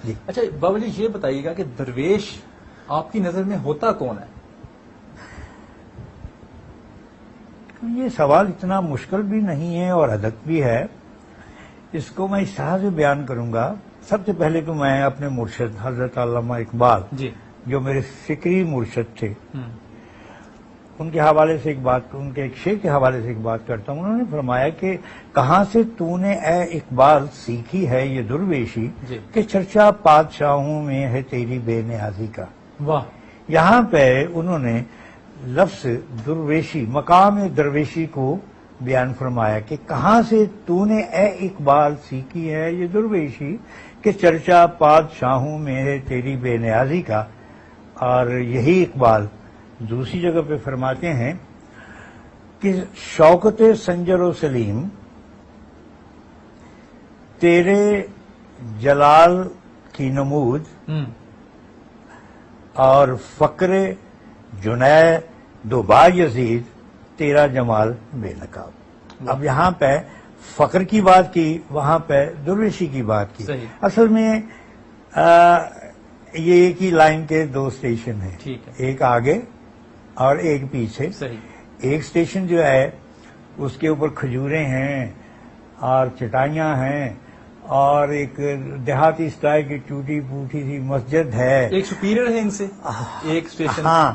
جی. اچھا بابا جی یہ بتائیے گا کہ درویش آپ کی نظر میں ہوتا کون ہے؟ یہ سوال اتنا مشکل بھی نہیں ہے اور ادب بھی ہے. اس کو میں اس طرح سے بیان کروں گا. سب سے پہلے تو میں اپنے مرشد حضرت علامہ اقبال جی. جو میرے فکری مرشد تھے ہم. ان کے حوالے سے ان کے ایک شعر کے حوالے سے ایک بات کرتا ہوں. انہوں نے فرمایا کہ کہاں سے تو نے اے اقبال سیکھی ہے یہ درویشی جی. کہ چرچا بادشاہوں میں ہے تیری بے نیازی کا. واہ. یہاں پہ انہوں نے لفظ درویشی مقام درویشی کو بیان فرمایا کہ کہاں سے تو نے اے اقبال سیکھی ہے یہ درویشی کہ چرچا بادشاہوں میں ہے تیری بے نیازی کا. اور یہی اقبال دوسری جگہ پہ فرماتے ہیں کہ شوکت سنجر و سلیم تیرے جلال کی نمود ہم. اور فقر جنید دو با یزید تیرا جمال بے نقاب. اب یہاں پہ فقر کی بات کی وہاں پہ درویشی کی بات کی. صحیح. اصل میں یہ ایک ہی لائن کے دو اسٹیشن ہیں. ٹھیک ہے. ایک آگے اور ایک پیچھے. صحیح. ایک اسٹیشن جو ہے اس کے اوپر کھجوریں ہیں اور چٹائیاں ہیں اور ایک دیہاتی اسٹائل کی ٹوٹی پھوٹی سی مسجد ہے. ایک سپیریئر ہے ان سے ایک اسٹیشن. ہاں.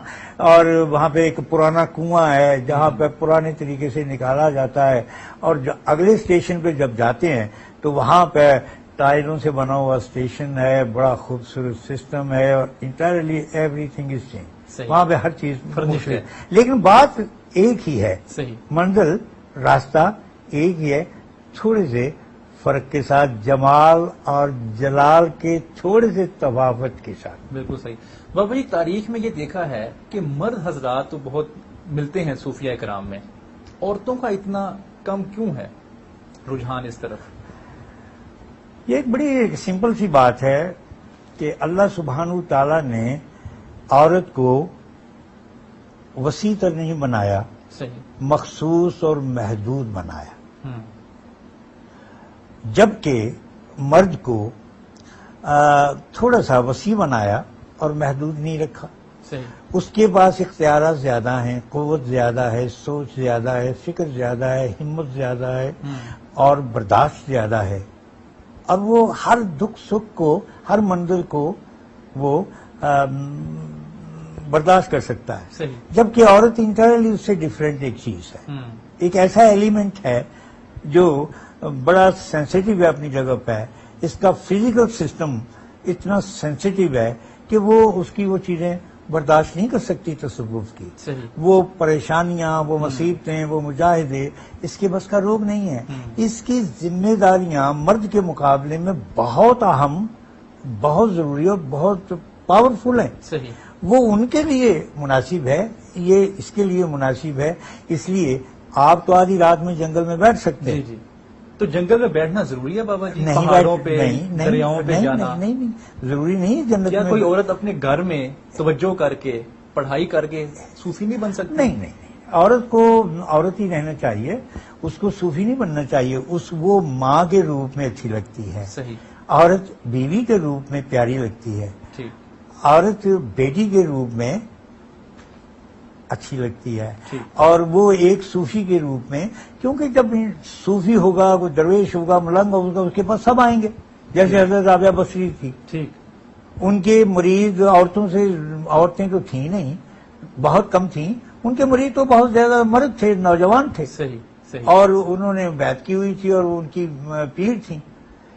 اور وہاں پہ ایک پرانا کنواں ہے جہاں پہ پرانے طریقے سے نکالا جاتا ہے. اور اگلے اسٹیشن پہ جب جاتے ہیں تو وہاں پہ ٹائلوں سے بنا ہوا اسٹیشن ہے. بڑا خوبصورت سسٹم ہے اور entirely every thing is change. وہاں پہ ہر چیز فرنش ہے. لیکن بات ایک ہی ہے. صحیح. منزل راستہ ایک ہی ہے. تھوڑے سے فرق کے ساتھ جمال اور جلال کے تھوڑے سے تفاوت کے ساتھ. بالکل صحیح. بابا جی تاریخ میں یہ دیکھا ہے کہ مرد حضرات تو بہت ملتے ہیں صوفیاء کرام میں، عورتوں کا اتنا کم کیوں ہے رجحان اس طرف؟ یہ ایک بڑی سمپل سی بات ہے کہ اللہ سبحانہ تعالیٰ نے عورت کو وسیع تر نہیں بنایا، صحیح. مخصوص اور محدود بنایا. ہم. جبکہ مرد کو تھوڑا سا وسیع بنایا اور محدود نہیں رکھا. صحیح. اس کے پاس اختیارات زیادہ ہیں، قوت زیادہ ہے، سوچ زیادہ ہے، فکر زیادہ ہے، ہمت زیادہ ہے اور برداشت زیادہ ہے. اور وہ ہر دکھ سکھ کو، ہر منزل کو وہ برداشت کر سکتا ہے. صحیح. جبکہ عورت انٹرلی اس سے ڈفرینٹ ایک چیز ہے. ہم. ایک ایسا ایلیمنٹ ہے جو بڑا سینسیٹیو ہے اپنی جگہ پہ. اس کا فزیکل سسٹم اتنا سینسیٹیو ہے کہ وہ اس کی وہ چیزیں برداشت نہیں کر سکتی تصوف کی. صحیح. وہ پریشانیاں، وہ مصیبتیں، وہ مجاہدے اس کے بس کا روگ نہیں ہے. اس کی ذمہ داریاں مرد کے مقابلے میں بہت اہم، بہت ضروری اور بہت پاورفل ہیں. صحیح. وہ ان کے لیے مناسب ہے، یہ اس کے لیے مناسب ہے. اس لیے آپ تو آدھی رات میں جنگل میں بیٹھ سکتے ہیں. جی جی. تو جنگل میں بیٹھنا ضروری ہے بابا جی؟ نہیں، پہاڑوں پہ، نہیں، دریاؤں پہ جانا نہیں ضروری نہیں جنت کیا میں. کوئی عورت اپنے گھر میں توجہ کر کے پڑھائی کر کے صوفی نہیں بن سکتی؟ نہیں. عورت کو عورت ہی رہنا چاہیے، اس کو صوفی نہیں بننا چاہیے. وہ ماں کے روپ میں اچھی لگتی ہے. صحیح. عورت بیوی کے روپ میں پیاری لگتی ہے. ٹھیک. عورت بیٹی کے روپ میں اچھی لگتی ہے. ٹھیک. اور وہ ایک صوفی کے روپ میں، کیونکہ جب صوفی ہوگا، کوئی درویش ہوگا، ملنگ ہوگا، اس کے پاس سب آئیں گے. جیسے حضرت رابعہ بصری تھی، ٹھیک. ان کے مرید عورتیں تو تھیں نہیں، بہت کم تھیں. ان کے مرید تو بہت زیادہ مرد تھے، نوجوان تھے. صحیح. صحیح. اور انہوں نے بیعت کی ہوئی تھی اور وہ ان کی پیر تھیں.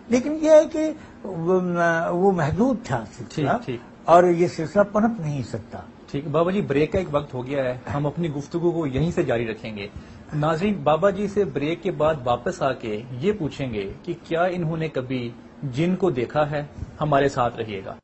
لیکن یہ ہے کہ وہ محدود تھا سلسلہ، ٹھیک. اور یہ سلسلہ پنپ نہیں سکتا. ٹھیک. بابا جی بریک کا ایک وقت ہو گیا ہے، ہم اپنی گفتگو کو یہیں سے جاری رکھیں گے. ناظرین بابا جی سے بریک کے بعد واپس آ کے یہ پوچھیں گے کہ کیا انہوں نے کبھی جن کو دیکھا ہے. ہمارے ساتھ رہیے گا.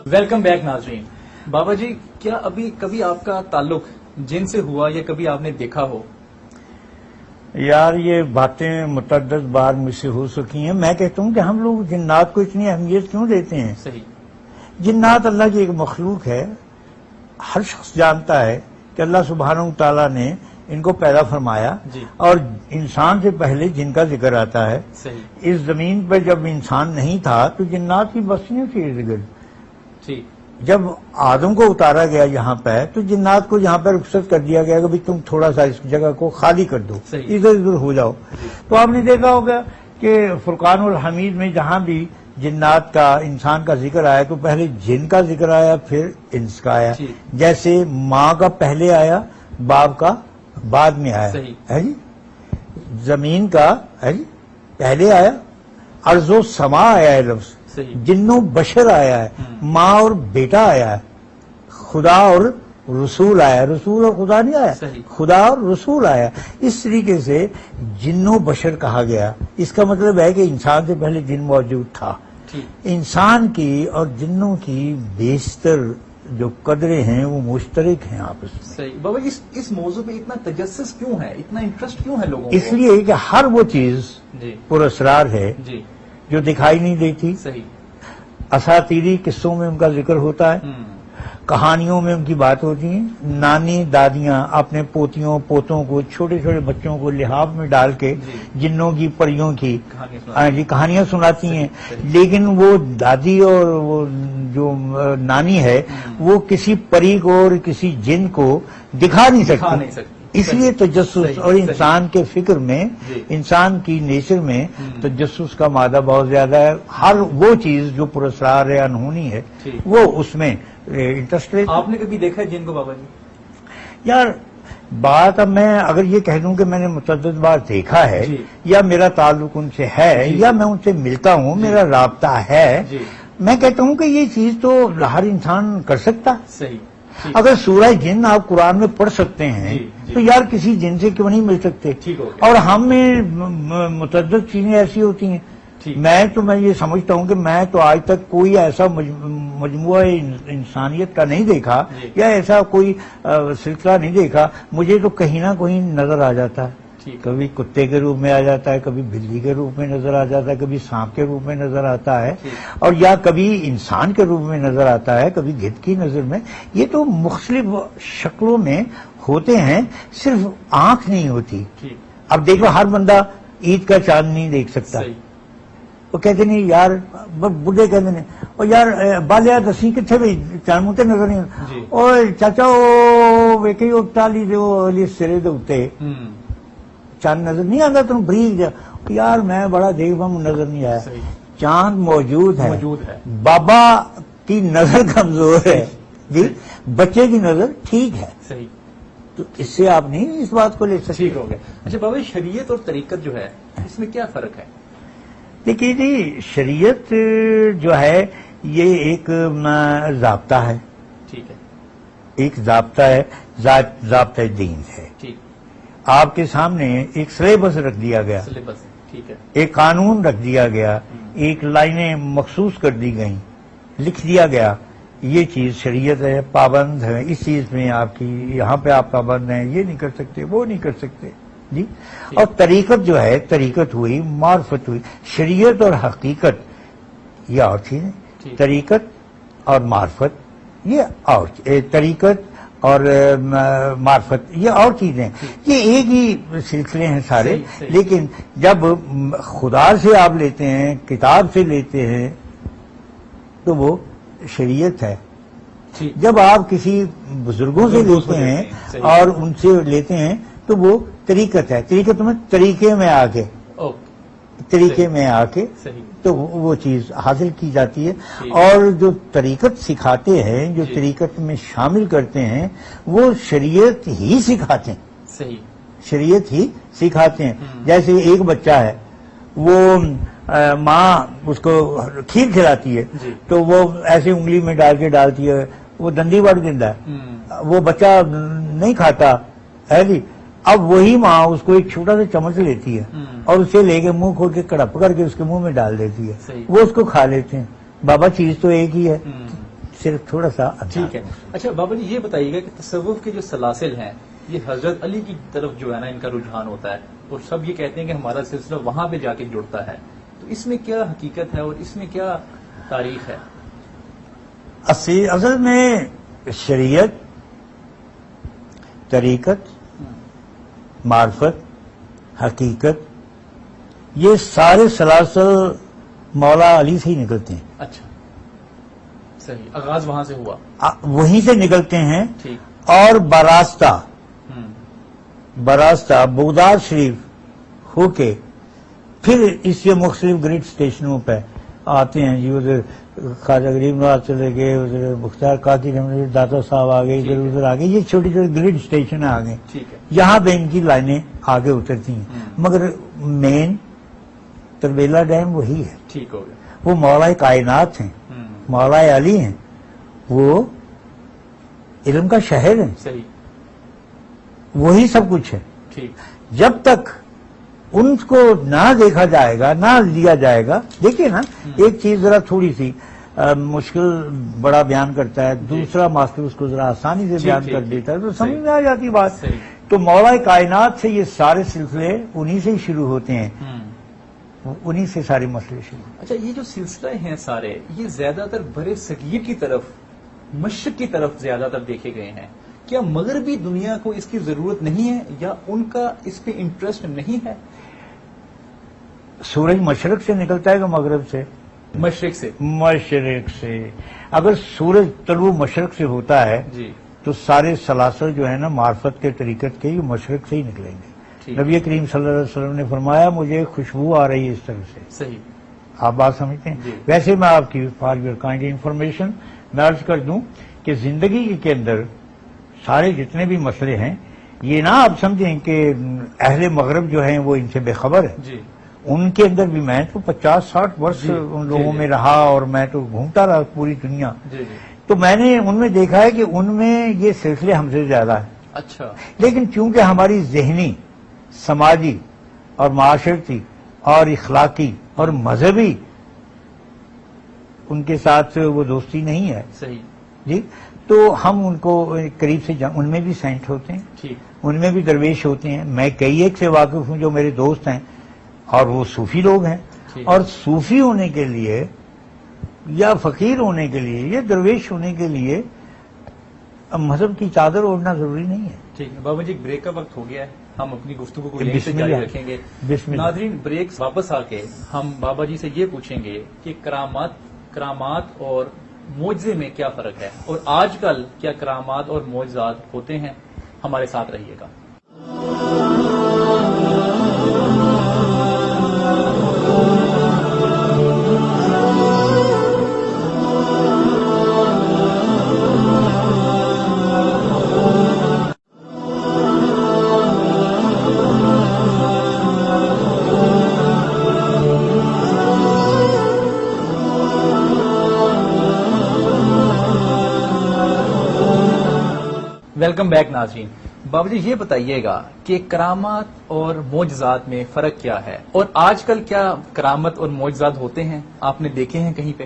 ویلکم بیک ناظرین. بابا جی کیا ابھی کبھی آپ کا تعلق جن سے ہوا یا کبھی آپ نے دیکھا ہو؟ یار یہ باتیں متعدد بار مجھ سے ہو سکی ہیں. میں کہتا ہوں کہ ہم لوگ جنات کو اتنی اہمیت کیوں دیتے ہیں؟ صحیح. جنات اللہ کی ایک مخلوق ہے. ہر شخص جانتا ہے کہ اللہ سبحانہ تعالیٰ نے ان کو پیدا فرمایا جی. اور انسان سے پہلے جن کا ذکر آتا ہے. صحیح. اس زمین پر جب انسان نہیں تھا تو جنات کی بستیاں تھی ارد گرد. ٹھیک. جب آدم کو اتارا گیا یہاں پہ تو جنات کو یہاں پہ رخصت کر دیا گیا کہ بھی تم تھوڑا سا اس جگہ کو خالی کر دو, صحیح. ادھر ادھر ہو جاؤ. تو آپ نے دیکھا ہوگا کہ فرقان الحمید میں جہاں بھی جنات کا انسان کا ذکر آیا تو پہلے جن کا ذکر آیا پھر انس کا آیا. ٹھیک. جیسے ماں کا پہلے آیا باپ کا بعد میں آیا صحیح. ہے جی. زمین کا ہے جی پہلے آیا, ارض و سما آیا ہے لفظ, صحیح. جنوں بشر آیا ہے, ماں اور بیٹا آیا ہے, خدا اور رسول آیا. رسول اور خدا نہیں آیا, صحیح. خدا اور رسول آیا. اس طریقے سے جنوں بشر کہا گیا. اس کا مطلب ہے کہ انسان سے پہلے جن موجود تھا. ٹھیک. انسان کی اور جنوں کی بیشتر جو قدریں ہیں وہ مشترک ہیں آپس میں. صحیح. بابا جی اس موضوع پہ اتنا تجسس کیوں ہے, اتنا انٹرسٹ کیوں ہے لوگوں کو؟ اس لیے کہ ہر وہ چیز جی. پراسرار ہے جی. جو دکھائی نہیں دیتی. صحیح. اساطیری قصوں میں ان کا ذکر ہوتا ہے, کہانیوں میں ان کی بات ہوتی ہے. نانی دادیاں اپنے پوتیوں پوتوں کو چھوٹے چھوٹے بچوں کو لحاف میں ڈال کے جی. جنوں کی پریوں کی کہانی کہانیاں سناتی ہیں. صحیح. لیکن وہ دادی اور وہ جو نانی ہے وہ کسی پری کو اور کسی جن کو دکھا نہیں سکتی. اس لیے تجسس اور انسان کے فکر میں جی. انسان کی نیچر میں تجسس کا مادہ بہت زیادہ ہے. ہر وہ چیز جو پراسرار ہے انہونی ہے ٹھیک. وہ اس میں انٹرسٹ لیتا. آپ نے کبھی دیکھا ہے جن کو بابا جی؟ یار بات اب میں اگر یہ کہہ دوں کہ میں نے متعدد بار دیکھا ہے جی. یا میرا تعلق ان سے ہے جی. یا میں ان سے ملتا ہوں, میرا رابطہ ہے, جی. میں کہتا ہوں کہ یہ چیز تو ہر انسان کر سکتا. صحیح. ٹھیک. اگر سورہ جن آپ قرآن میں پڑھ سکتے ہیں جی. جی. تو یار کسی جن سے کیوں نہیں مل سکتے؟ ٹھیک ہو گیا. اور ہم میں متعدد چیزیں ایسی ہوتی ہیں. ٹھیک. میں یہ سمجھتا ہوں کہ میں تو آج تک کوئی ایسا مجموعہ انسانیت کا نہیں دیکھا جی. یا ایسا کوئی سلسلہ نہیں دیکھا. مجھے تو کہیں نہ کہیں نظر آ جاتا ہے. ٹھیک. کبھی کتے کے روپ میں آ جاتا ہے, کبھی بلی کے روپ میں نظر آ جاتا ہے, کبھی سانپ کے روپ میں نظر آتا ہے, ٹھیک. اور یا کبھی انسان کے روپ میں نظر آتا ہے, کبھی گدھ کی نظر میں. یہ تو مختلف شکلوں میں ہوتے ہیں, صرف آنکھ نہیں ہوتی. ٹھیک. اب دیکھو ہر بندہ عید کا چاند نہیں دیکھ سکتا. صحیح. وہ کہتے نہیں یار, بڈھے کہتے ہیں اور یار بالیا دسی کتنے بھی چاند متے نظر نہیں. جی. اور چاچا وہ ویکھی ٹالی جو سرے دے اتنے چاند نظر نہیں آتا تم بریک جا. یار میں بڑا دیکھ پا نظر نہیں آیا. صحیح. چاند موجود ہے, موجود ہے. بابا کی نظر کمزور ہے جی, بچے کی نظر ٹھیک ہے. صحیح. تو اس سے آپ نہیں اس بات کو لے سکتے. ٹھیک ہو گیا. اچھا بابا شریعت اور طریقت جو ہے اس میں کیا فرق ہے؟ دیکھیے جی, شریعت جو ہے یہ ایک ضابطہ ہے. ٹھیک ہے. ایک ضابطہ ہے, ضابطہ دین ہے. ٹھیک. آپ کے سامنے ایک سلیبس رکھ دیا گیا, سلیبس. ٹھیک ہے. ایک قانون رکھ دیا گیا, ایک لائنیں مخصوص کر دی گئیں, لکھ دیا گیا یہ چیز شریعت ہے, پابند ہے اس چیز میں آپ کی, یہاں پہ آپ پابند ہیں, یہ نہیں کر سکتے, وہ نہیں کر سکتے جی. اور طریقت جو ہے, طریقت ہوئی, معرفت ہوئی. شریعت اور حقیقت یہ اور چیزیں, طریقت اور معرفت یہ اور, طریقت اور معرفت یہ اور چیزیں, یہ ایک ہی سلسلے ہیں سارے. لیکن جب خدا سے آپ لیتے ہیں, کتاب سے لیتے ہیں تو وہ شریعت ہے. جب آپ کسی بزرگوں سے لیتے ہیں اور ان سے لیتے ہیں تو وہ طریقت ہے. طریقت میں طریقے میں آ کے, طریقے میں آ کے تو وہ چیز حاصل کی جاتی ہے. اور جو طریقت سکھاتے ہیں, جو طریقت میں شامل کرتے ہیں, وہ شریعت ہی سکھاتے ہیں. صحیح. شریعت ہی سکھاتے ہیں. جیسے ایک بچہ ہے, وہ ماں اس کو کھیر کھلاتی ہے تو وہ ایسے انگلی میں ڈال کے ڈالتی ہے, وہ دندی بڑھ دیتا ہے, وہ بچہ نہیں کھاتا ہے جی. اب وہی ماں اس کو ایک چھوٹا سا چمچ لیتی ہے اور اسے لے کے منہ کھول کے کڑپ کر کے اس کے منہ میں ڈال دیتی ہے, وہ اس کو کھا لیتے ہیں. بابا چیز تو ایک ہی ہے, صرف تھوڑا سا ٹھیک ہے. اچھا بابا جی یہ بتائیے گا کہ تصوف کے جو سلاسل ہیں یہ حضرت علی کی طرف جو ہے نا ان کا رجحان ہوتا ہے اور سب یہ کہتے ہیں کہ ہمارا سلسلہ وہاں پہ جا کے جڑتا ہے، تو اس میں کیا حقیقت ہے اور اس میں کیا تاریخ ہے؟ اصل میں شریعت، طریقت، معرفت، حقیقت، یہ سارے سلاسل مولا علی سے ہی نکلتے ہیں. اچھا صحیح، آغاز وہاں سے ہوا، وہیں سے نکلتے ہیں. ٹھیک. اور براستہ بغداد شریف ہو کے پھر اس کے مختلف گریڈ اسٹیشنوں پہ آتے ہیں. جی ادھر خواجہ غریب نواز چلے گئے، ادھر مختار قادری رحمۃ داتا صاحب آ گئے، ادھر ادھر آ گئے، یہ چھوٹی چھوٹی گریڈ اسٹیشن آ گئے. ٹھیک ہے. یہاں پہ ان کی لائنیں آگے اترتی ہیں، مگر مین تربیلا ڈیم وہی ہے. ٹھیک ہو گیا. وہ مولا کائنات ہیں، مولا علی ہیں، وہ علم کا شہر ہیں، صحیح. وہی سب کچھ ہے. ٹھیک. جب تک ان کو نہ دیکھا جائے گا، نہ لیا جائے گا. دیکھیے نا، ایک چیز ذرا تھوڑی سی مشکل بڑا بیان کرتا ہے، دوسرا ماسٹر اس کو ذرا آسانی سے بیان کر دیتا ہے، تو سمجھ میں آ جاتی بات. صحیح. تو مولا کائنات سے یہ سارے سلسلے انہی سے ہی شروع ہوتے ہیں، انہی سے سارے مسئلے شروع. اچھا یہ جو سلسلے ہیں سارے یہ زیادہ تر بر صغیر کی طرف، مشرق کی طرف زیادہ تر دیکھے گئے ہیں. کیا مغربی دنیا کو اس کی ضرورت نہیں ہے یا ان کا اس پہ انٹرسٹ نہیں ہے؟ سورج مشرق سے نکلتا ہے کہ مغرب سے؟ مشرق سے. مشرق سے. اگر سورج طلوع مشرق سے ہوتا ہے جی. تو سارے سلاسل جو ہے نا معرفت کے طریقت کے، یہ مشرق سے ہی نکلیں گے. ٹھیک. نبی کریم صلی اللہ علیہ وسلم نے فرمایا مجھے خوشبو آ رہی ہے اس طرح سے. صحیح. آپ بات سمجھتے ہیں؟ جی. ویسے میں آپ کی فار یور کائنڈ انفارمیشن میں عرض کر دوں کہ زندگی کے اندر سارے جتنے بھی مسئلے ہیں، یہ نہ آپ سمجھیں کہ اہل مغرب جو ہیں وہ ان سے بے خبر ہے. جی. ان کے اندر بھی میں تو 50-60 برس جی. ان لوگوں جی. میں رہا اور میں تو گھومتا رہا پوری دنیا. جی. جی. تو میں نے ان میں دیکھا ہے کہ ان میں یہ سلسلے ہم سے زیادہ ہیں. اچھا. لیکن چونکہ ہماری ذہنی، سماجی اور معاشرتی اور اخلاقی اور مذہبی ان کے ساتھ وہ دوستی نہیں ہے صحیح. جی، تو ہم ان کو قریب سے ان میں بھی سینٹ ہوتے ہیں، ٹھیک. ان میں بھی درویش ہوتے ہیں. میں کئی ایک سے واقف ہوں جو میرے دوست ہیں اور وہ صوفی لوگ ہیں. ٹھیک. اور صوفی ہونے کے لیے یا فقیر ہونے کے لیے یا درویش ہونے کے لیے مذہب کی چادر اوڑھنا ضروری نہیں ہے. ٹھیک ہے بابا جی، ایک بریک کا وقت ہو گیا ہے، ہم اپنی گفتگو کو بسم یہیں سے جاری اللہ. رکھیں گے. بسم اللہ. ناظرین بریک واپس آ کے ہم بابا جی سے یہ پوچھیں گے کہ کرامات اور معجزے میں کیا فرق ہے اور آج کل کیا کرامات اور معجزات ہوتے ہیں. ہمارے ساتھ رہیے گا. ویلکم بیک ناظرین. بابا جی یہ بتائیے گا کہ کرامات اور معجزات میں فرق کیا ہے اور آج کل کیا کرامت اور معجزات ہوتے ہیں؟ آپ نے دیکھے ہیں کہیں پہ؟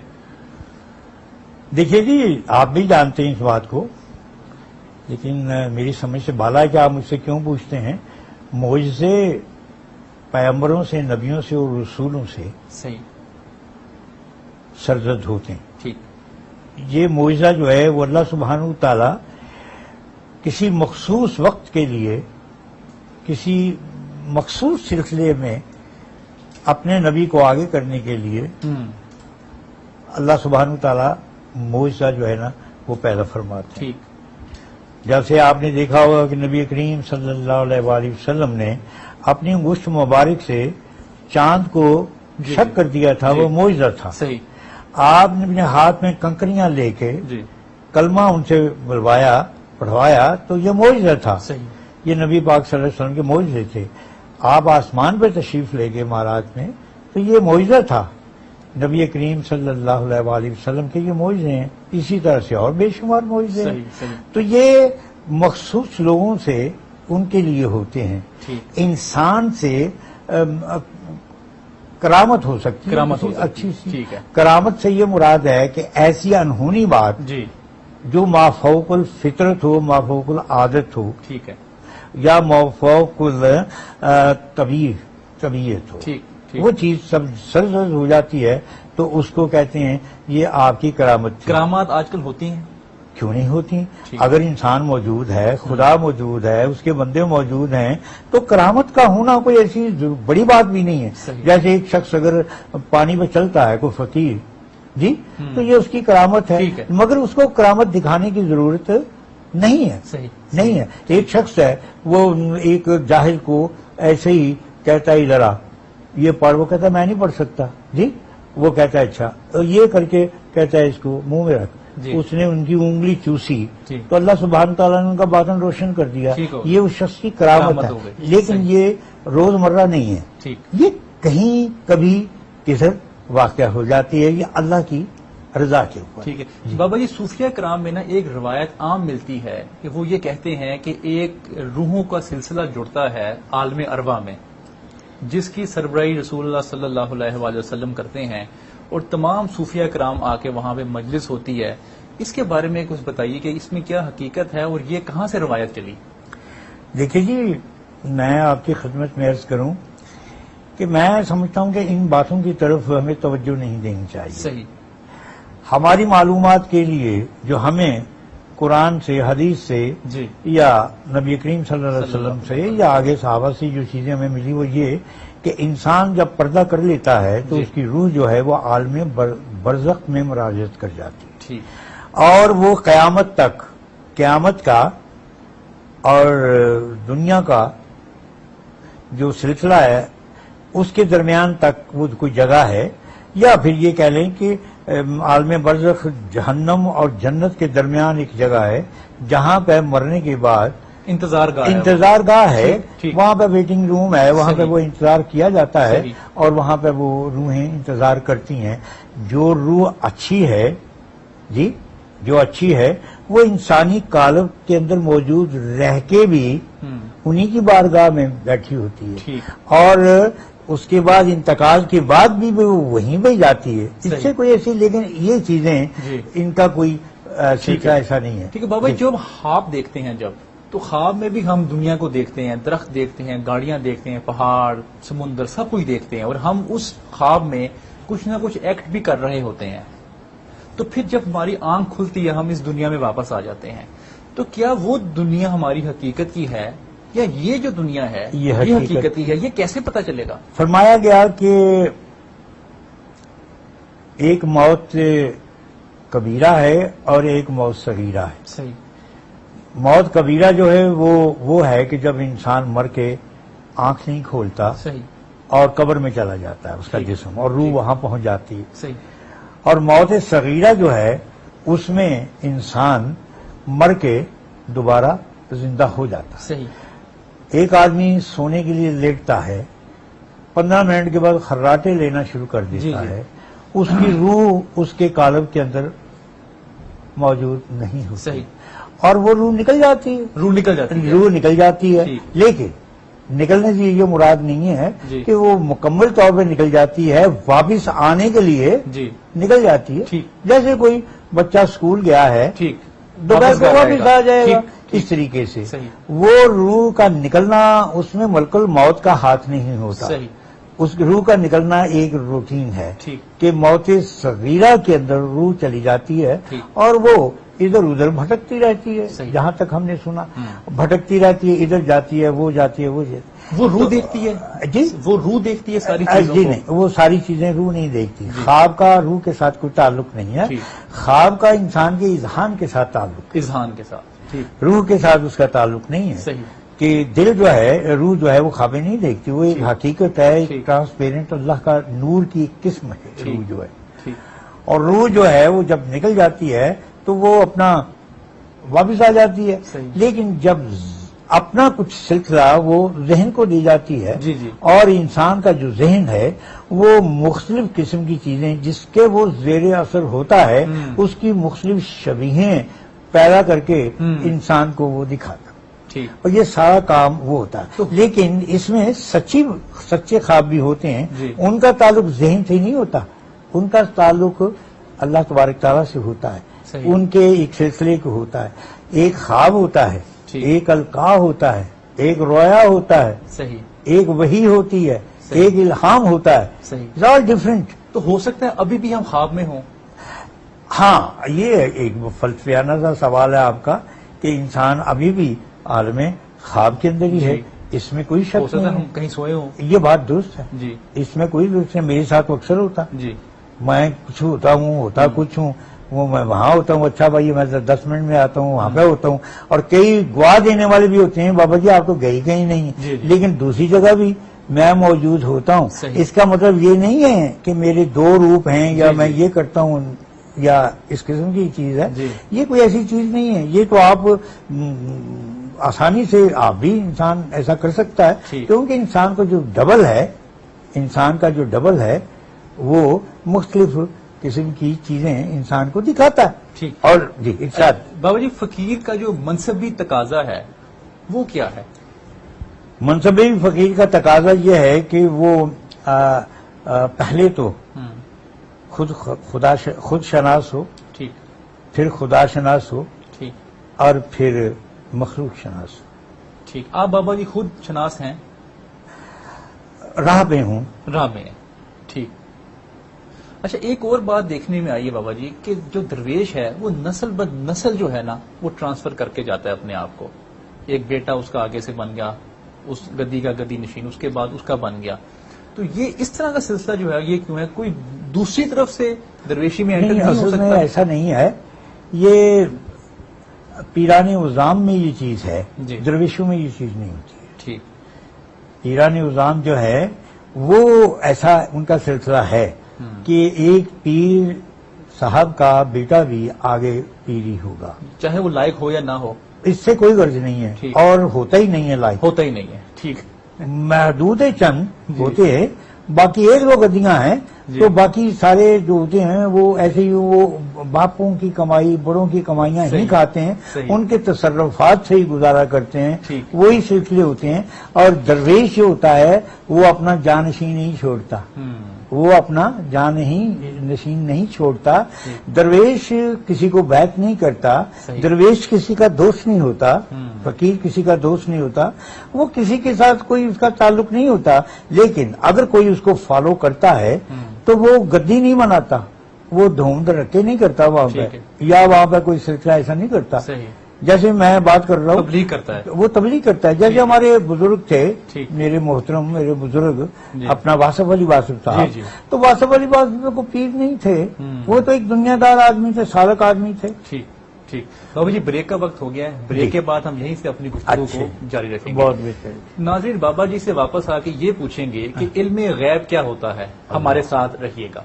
دیکھیے جی، آپ بھی جانتے ہیں اس بات کو، لیکن میری سمجھ سے بالا ہے کہ آپ مجھ سے کیوں پوچھتے ہیں. معجزے پیغمبروں سے، نبیوں سے اور رسولوں سے صحیح. سرزد ہوتے ہیں. ٹھیک. یہ معجزہ جو ہے وہ اللہ سبحانہ تعالی کسی مخصوص وقت کے لیے کسی مخصوص سلسلے میں اپنے نبی کو آگے کرنے کے لیے اللہ سبحانہ تعالی معجزہ جو ہے نا وہ پیدا فرماتے ہیں. ٹھیک. جیسے آپ نے دیکھا ہوگا کہ نبی کریم صلی اللہ علیہ وآلہ وسلم نے اپنی انگشت مبارک سے چاند کو جی. شک کر دیا تھا، جی. وہ معجزہ تھا. صحیح. آپ نے اپنے ہاتھ میں کنکریاں لے کے جی. کلمہ ان سے بلوایا، پڑھوایا، تو یہ معجزہ تھا. صحیح. یہ نبی پاک صلی اللہ علیہ وسلم کے معجزے تھے. آپ آسمان پہ تشریف لے گئے معراج میں، تو یہ معجزہ تھا. نبی کریم صلی اللہ علیہ وآلہ وسلم کے یہ معجزے ہیں. اسی طرح سے اور بے شمار معجزے ہیں. صحیح. صحیح. تو یہ مخصوص لوگوں سے ان کے لیے ہوتے ہیں. ٹھیک. انسان سے کرامت ہو سکتی ہے، کرامت ہو کسی سکتی ہے، اچھی سی ٹھیک ہے۔ کرامت سے یہ مراد ہے کہ ایسی انہونی بات جی جو مافوق الفطرت ہو، مافوق العادت ہو، ٹھیک ہے، یا مافوق طبیعت ہو، ٹھیک ٹھیک۔ وہ چیز سب سرزد ہو جاتی ہے تو اس کو کہتے ہیں یہ آپ کی کرامت تھی۔ کرامات آج کل ہوتی ہیں؟ کیوں نہیں ہوتی؟ ٹھیک۔ اگر انسان موجود ہے، خدا موجود ہے، اس کے بندے موجود ہیں تو کرامت کا ہونا کوئی ایسی بڑی بات بھی نہیں ہے۔ صحیح۔ جیسے ایک شخص اگر پانی پہ چلتا ہے، کوئی فقیر جی، تو یہ اس کی کرامت ہے، ٹھیک ہے۔ مگر اس کو کرامت دکھانے کی ضرورت نہیں ہے، صحیح نہیں ہے۔ ایک شخص ہے وہ ایک جاہل کو ایسے ہی کہتا ہے ادھر آ، یہ پڑھ، وہ کہتا ہے میں نہیں پڑھ سکتا جی، وہ کہتا ہے اچھا، یہ کر کے کہتا ہے اس کو منہ میں رکھ، جی۔ اس نے ان کی انگلی چوسی جی۔ تو اللہ سبحانہ تعالیٰ نے ان کا باطن روشن کر دیا، ٹھیک ہو گیا۔ یہ اس شخص کی کرامت کرامت ہے، ہو گئی۔ لیکن صحیح۔ یہ روزمرہ نہیں ہے، ٹھیک۔ یہ کہیں کبھی کدھر واقع ہو جاتی ہے، یہ اللہ کی رضا کے اوپر۔ ٹھیک ہے بابا جی، صوفیہ کرام میں نا ایک روایت عام ملتی ہے کہ وہ یہ کہتے ہیں کہ ایک روحوں کا سلسلہ جڑتا ہے عالم ارواح میں، جس کی سربراہی رسول اللہ صلی اللہ علیہ وآلہ وسلم کرتے ہیں، اور تمام صوفیہ کرام آ کے وہاں پہ مجلس ہوتی ہے۔ اس کے بارے میں کچھ بتائیے کہ اس میں کیا حقیقت ہے اور یہ کہاں سے روایت چلی؟ دیکھیے جی، میں آپ کی خدمت میں عرض کروں کہ میں سمجھتا ہوں کہ ان باتوں کی طرف ہمیں توجہ نہیں دینی چاہیے۔ صحیح۔ ہماری معلومات کے لیے جو ہمیں قرآن سے، حدیث سے، جی یا نبی کریم صلی اللہ علیہ وسلم سے، یا آگے صحابہ سے جو چیزیں ہمیں ملی وہ یہ کہ انسان جب پردہ کر لیتا ہے تو جی۔ اس کی روح جو ہے وہ عالم برزخ میں مراجعت کر جاتی ہے، ٹھیک۔ اور وہ قیامت تک، قیامت کا اور دنیا کا جو سلسلہ ہے اس کے درمیان تک وہ کوئی جگہ ہے، یا پھر یہ کہہ لیں کہ عالم برزخ جہنم اور جنت کے درمیان ایک جگہ ہے جہاں پہ مرنے کے بعد انتظار گاہ ہے وہ۔ انتظار گاہ ہے، ٹھیک، ٹھیک۔ وہاں پہ ویٹنگ روم ہے، وہاں پہ صحیح۔ وہ انتظار کیا جاتا ہے، صحیح۔ اور وہاں پہ وہ روحیں انتظار کرتی ہیں۔ جو روح اچھی ہے جی، جو اچھی ہے وہ انسانی قالب کے اندر موجود رہ کے بھی ہم، انہی کی بارگاہ میں بیٹھی ہوتی ہے، ٹھیک۔ اور اس کے بعد انتقال کے بعد بھی وہ وہیں پہ جاتی ہے۔ اس صحیح۔ سے کوئی ایسی، لیکن یہ چیزیں جی۔ ان کا کوئی ٹھیک سلسلہ ہے۔ ایسا نہیں ہے۔ ٹھیک ہے بابا جی، جو ہم خواب دیکھتے ہیں جب، تو خواب میں بھی ہم دنیا کو دیکھتے ہیں، درخت دیکھتے ہیں، گاڑیاں دیکھتے ہیں، پہاڑ، سمندر، سب کچھ دیکھتے ہیں، اور ہم اس خواب میں کچھ نہ کچھ ایکٹ بھی کر رہے ہوتے ہیں۔ تو پھر جب ہماری آنکھ کھلتی ہے ہم اس دنیا میں واپس آ جاتے ہیں، تو کیا وہ دنیا ہماری حقیقت کی ہے، یا یہ جو دنیا ہے یہ یہ حقیقت حقیقت ہی ہے؟ یہ کیسے پتا چلے گا؟ فرمایا گیا کہ ایک موت کبیرہ ہے اور ایک موت صغیرہ ہے۔ صحیح۔ موت کبیرہ جو ہے وہ ہے کہ جب انسان مر کے آنکھ نہیں کھولتا صحیح۔ اور قبر میں چلا جاتا ہے اس کا ٹھیک۔ جسم، اور روح ٹھیک۔ وہاں پہنچ جاتی ہے۔ صحیح۔ اور موت صغیرہ جو ہے اس میں انسان مر کے دوبارہ زندہ ہو جاتا ہے۔ صحیح۔ ایک آدمی سونے کے لیے لیٹتا ہے، 15 منٹ کے بعد خراٹے لینا شروع کر جی، دیتا جی۔ ہے، اس کی روح اس کے قالب کے اندر موجود نہیں ہوتی، صحیح۔ اور وہ روح نکل جاتی ہے، روح نکل جاتی ہے۔ روح نکل جاتی ہے، ٹھیک۔ لیکن نکلنے سے یہ مراد نہیں ہے جی۔ کہ وہ مکمل طور پہ نکل جاتی ہے، واپس آنے کے لیے جی نکل جاتی ہے۔ ٹھیک۔ جیسے کوئی بچہ اسکول گیا ہے، ٹھیک، دوپہر کو گھر واپس آ جائے گا، ٹھیک، اس طریقے سے صحیح۔ وہ روح کا نکلنا، اس میں ملک الموت کا ہاتھ نہیں ہوتا، صحیح۔ اس روح کا نکلنا ایک روٹین ہے ٹھیک۔ کہ موت صغیرہ کے اندر روح چلی جاتی ہے، ٹھیک۔ اور وہ ادھر ادھر بھٹکتی رہتی ہے، صحیح۔ جہاں تک ہم نے سنا ہم۔ بھٹکتی رہتی ہے، ادھر جاتی ہے، وہ جاتی ہے، وہ جاتی ہے۔ وہ روح دیکھتی ہے؟ جی، وہ روح دیکھتی ہے ساری جی چیزوں کو؟ نہیں، وہ ساری چیزیں روح نہیں دیکھتی۔ جی۔ خواب کا روح کے ساتھ کوئی تعلق نہیں ہے، ٹھیک۔ خواب کا انسان کے اذہان کے ساتھ تعلق ہے، اذہان کے ساتھ۔ ٹھیک۔ روح کے ساتھ اس کا تعلق نہیں ہے۔ صحیح۔ کہ دل جو ہے، روح جو ہے وہ خوابیں نہیں دیکھتی، وہ ایک ٹھیک۔ حقیقت ہے، ایک ٹھیک۔ ٹرانسپیرنٹ اللہ کا نور کی ایک قسم ہے ٹھیک۔ روح جو ہے۔ ٹھیک۔ اور روح جو ہے وہ جب نکل جاتی ہے تو وہ اپنا واپس آ جاتی ہے، صحیح۔ لیکن جب اپنا کچھ سلسلہ وہ ذہن کو دی جاتی ہے، جی، جی۔ اور انسان کا جو ذہن ہے وہ مختلف قسم کی چیزیں جس کے وہ زیر اثر ہوتا ہے، ہم۔ اس کی مختلف شبیہیں پیدا کر کے ہم۔ انسان کو وہ دکھاتا۔ ٹھیک. اور یہ سارا کام وہ ہوتا ہے. لیکن اس میں سچے خواب بھی ہوتے ہیں. جی. ان کا تعلق ذہن سے نہیں ہوتا، ان کا تعلق اللہ تبارک تعالیٰ سے ہوتا ہے. صحیح. ان کے ایک سلسلے کو ہوتا ہے. ایک خواب ہوتا ہے، ٹھیک. ایک القاء ہوتا ہے، ایک رویا ہوتا ہے، صحیح. ایک وحی ہوتی ہے، صحیح. ایک الہام ہوتا ہے. صحیح. It's all different. تو ہو سکتا ہے ابھی بھی ہم خواب میں ہوں. ہاں، یہ ایک فلسفیانہ سا سوال ہے آپ کا کہ انسان ابھی بھی عالم خواب کے اندر ہی ہے. جی. اس میں کوئی ہو شک سکتا ہے نہیں ہم ہے. کہیں سوئے ہوں. یہ بات درست ہے. جی. اس میں کوئی درست ہے. میرے ساتھ اکثر ہوتا، جی. میں کچھ ہوتا کچھ ہوں، وہ میں وہاں ہوتا ہوں، اچھا بھائی میں 10 منٹ میں آتا ہوں، وہاں پہ ہوتا ہوں. اور کئی گوا دینے والے بھی ہوتے ہیں، بابا جی آپ تو گئی کہیں نہیں، جی. لیکن دوسری جگہ بھی میں موجود ہوتا ہوں. صحیح. اس کا مطلب یہ نہیں ہے کہ میرے 2 روپ ہیں یا جی. میں یہ کرتا ہوں یا اس قسم کی چیز ہے. جی. یہ کوئی ایسی چیز نہیں ہے. یہ تو آپ آسانی سے آپ بھی انسان ایسا کر سکتا ہے، ٹھیک. کیونکہ انسان کا جو ڈبل ہے وہ مختلف قسم کی چیزیں انسان کو دکھاتا ہے. ٹھیک. اور جی ارشاد. بابا جی فقیر کا جو منصبی تقاضا ہے وہ کیا ہے؟ منصبی فقیر کا تقاضا یہ ہے کہ وہ پہلے تو خود شناس ہو، ٹھیک. پھر خدا شناس ہو، ٹھیک. اور پھر مخلوق شناس ہو. ٹھیک. آپ بابا جی خود شناس ہیں؟ راہ پہ ہوں. راہ میں ہیں. ٹھیک. اچھا ایک اور بات دیکھنے میں آئی ہے بابا جی کہ جو درویش ہے وہ نسل بد نسل جو ہے نا وہ ٹرانسفر کر کے جاتا ہے اپنے آپ کو. ایک بیٹا اس کا آگے سے بن گیا، اس گدی کا گدی نشین، اس کے بعد اس کا بن گیا. تو یہ اس طرح کا سلسلہ جو ہے یہ کیوں ہے؟ کوئی دوسری طرف سے درویشی میں انٹر نہیں، نہیں ہو اصل میں سکتا؟ ایسا نہیں ہے. یہ پیران عظام میں یہ چیز ہے، جی. درویشوں میں یہ چیز نہیں ہوتی ہے. ٹھیک. پیران عظام جو ہے وہ ایسا ان کا سلسلہ ہے کہ ایک پیر صاحب کا بیٹا بھی آگے پیر ہی ہوگا، چاہے وہ لائق ہو یا نہ ہو. اس سے کوئی غرض نہیں ہے. ٹھیک. اور ہوتا ہی نہیں ہے لائق. ہوتا ہی نہیں ہے. ٹھیک. محدود چند جی. ہوتے ہیں، باقی 1-2 گدیاں ہیں. جی. تو باقی سارے جو ہوتے ہیں وہ ایسے ہی وہ باپوں کی کمائی بڑوں کی کمائیاں ہی صحیح. کھاتے ہیں. صحیح. ان کے تصرفات سے ہی گزارا کرتے ہیں. ٹھیک. وہی سلسلے ہوتے ہیں. اور درویش جو ہوتا ہے وہ اپنا جانشین نہیں چھوڑتا، وہ اپنا جانشین نہیں چھوڑتا. درویش کسی کو بیعت نہیں کرتا. صحیح. درویش کسی کا دوست نہیں ہوتا. فقیر کسی کا دوست نہیں ہوتا. وہ کسی کے ساتھ کوئی اس کا تعلق نہیں ہوتا. لیکن اگر کوئی اس کو فالو کرتا ہے تو وہ گدی نہیں بناتا، وہ دھوم دھڑکے نہیں کرتا وہاں پہ، ٹھیک ہے. یا وہاں پہ کوئی سلسلہ ایسا نہیں کرتا. صحیح. جیسے میں بات کر رہا ہوں تبلیغ کرتا ہے. وہ تبلیغ کرتا ہے. جیسے ہمارے بزرگ تھے، ٹھیک. میرے محترم میرے بزرگ جی. اپنا واصف علی واصف صاحب، جی. تو واصف علی واصف کو پیر نہیں تھے. وہ تو ایک دنیا دار آدمی تھے، سالک آدمی تھے. ٹھیک. ٹھیک. بابا جی بریک کا وقت ہو گیا ہے. بریک جی. کے بعد ہم یہیں سے اپنی گفتگو اچھا. کو جاری رکھیں گے. بہت بہتر. ناظرین بابا جی سے واپس آ کے یہ پوچھیں گے کہ علم غیب کیا ہوتا ہے. ہمارے ساتھ رہیے گا.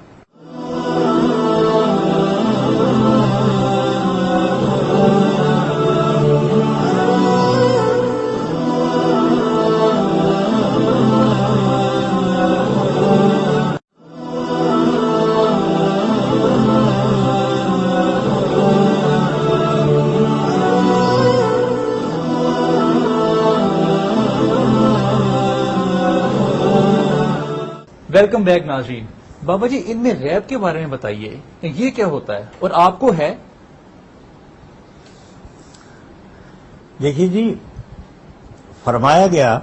ویلکم بیک ناظرین. بابا جی علم غیب کے بارے میں بتائیے یہ کیا ہوتا ہے اور آپ کو ہے؟ دیکھیے جی، فرمایا گیا